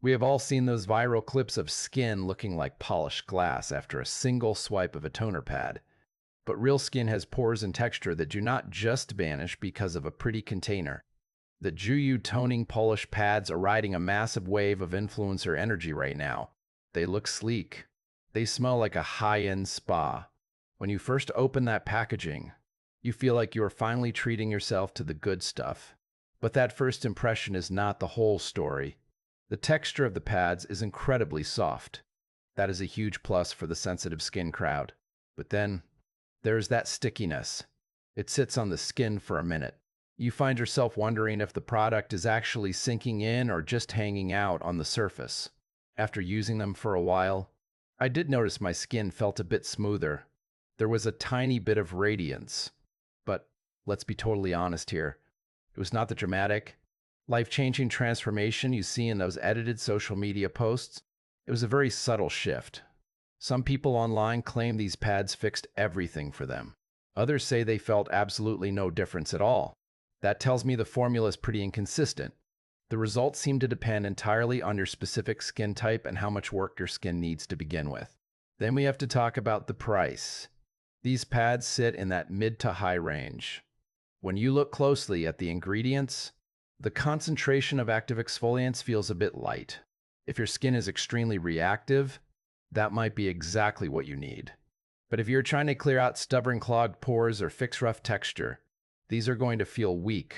We have all seen those viral clips of skin looking like polished glass after a single swipe of a toner pad. But real skin has pores and texture that do not just vanish because of a pretty container. The JiYu toning polish pads are riding a massive wave of influencer energy right now. They look sleek. They smell like a high-end spa. When you first open that packaging, you feel like you are finally treating yourself to the good stuff. But that first impression is not the whole story. The texture of the pads is incredibly soft. That is a huge plus for the sensitive skin crowd. But then, there's that stickiness. It sits on the skin for a minute. You find yourself wondering if the product is actually sinking in or just hanging out on the surface. After using them for a while, I did notice my skin felt a bit smoother. There was a tiny bit of radiance. But let's be totally honest here. It was not the dramatic, life-changing transformation you see in those edited social media posts. It was a very subtle shift. Some people online claim these pads fixed everything for them. Others say they felt absolutely no difference at all. That tells me the formula is pretty inconsistent. The results seem to depend entirely on your specific skin type and how much work your skin needs to begin with. Then we have to talk about the price. These pads sit in that mid to high range. When you look closely at the ingredients, the concentration of active exfoliants feels a bit light. If your skin is extremely reactive, that might be exactly what you need. But if you're trying to clear out stubborn clogged pores or fix rough texture, these are going to feel weak.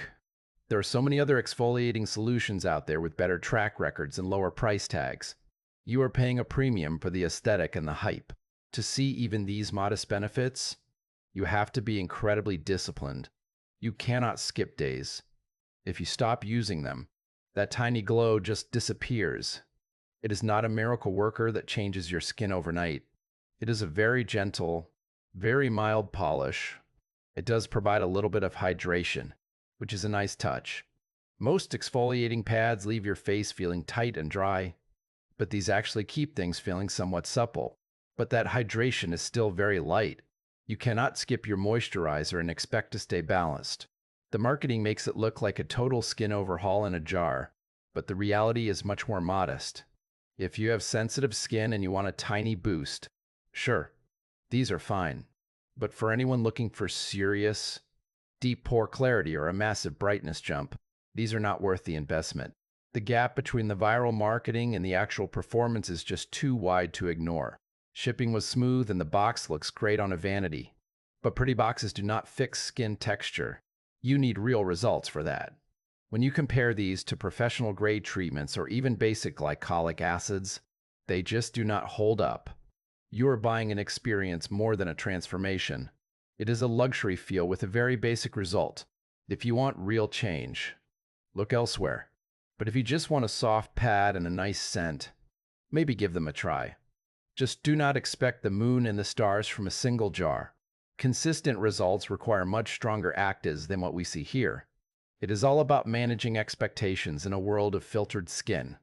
There are so many other exfoliating solutions out there with better track records and lower price tags. You are paying a premium for the aesthetic and the hype. To see even these modest benefits, you have to be incredibly disciplined. You cannot skip days. If you stop using them, that tiny glow just disappears. It is not a miracle worker that changes your skin overnight. It is a very gentle, very mild polish. It does provide a little bit of hydration, which is a nice touch. Most exfoliating pads leave your face feeling tight and dry, but these actually keep things feeling somewhat supple. But that hydration is still very light. You cannot skip your moisturizer and expect to stay balanced. The marketing makes it look like a total skin overhaul in a jar, but the reality is much more modest. If you have sensitive skin and you want a tiny boost, sure, these are fine. But for anyone looking for serious, deep pore clarity or a massive brightness jump, these are not worth the investment. The gap between the viral marketing and the actual performance is just too wide to ignore. Shipping was smooth and the box looks great on a vanity. But pretty boxes do not fix skin texture. You need real results for that. When you compare these to professional grade treatments or even basic glycolic acids, they just do not hold up. You are buying an experience more than a transformation. It is a luxury feel with a very basic result. If you want real change, look elsewhere. But if you just want a soft pad and a nice scent, maybe give them a try. Just do not expect the moon and the stars from a single jar. Consistent results require much stronger actives than what we see here. It is all about managing expectations in a world of filtered skin.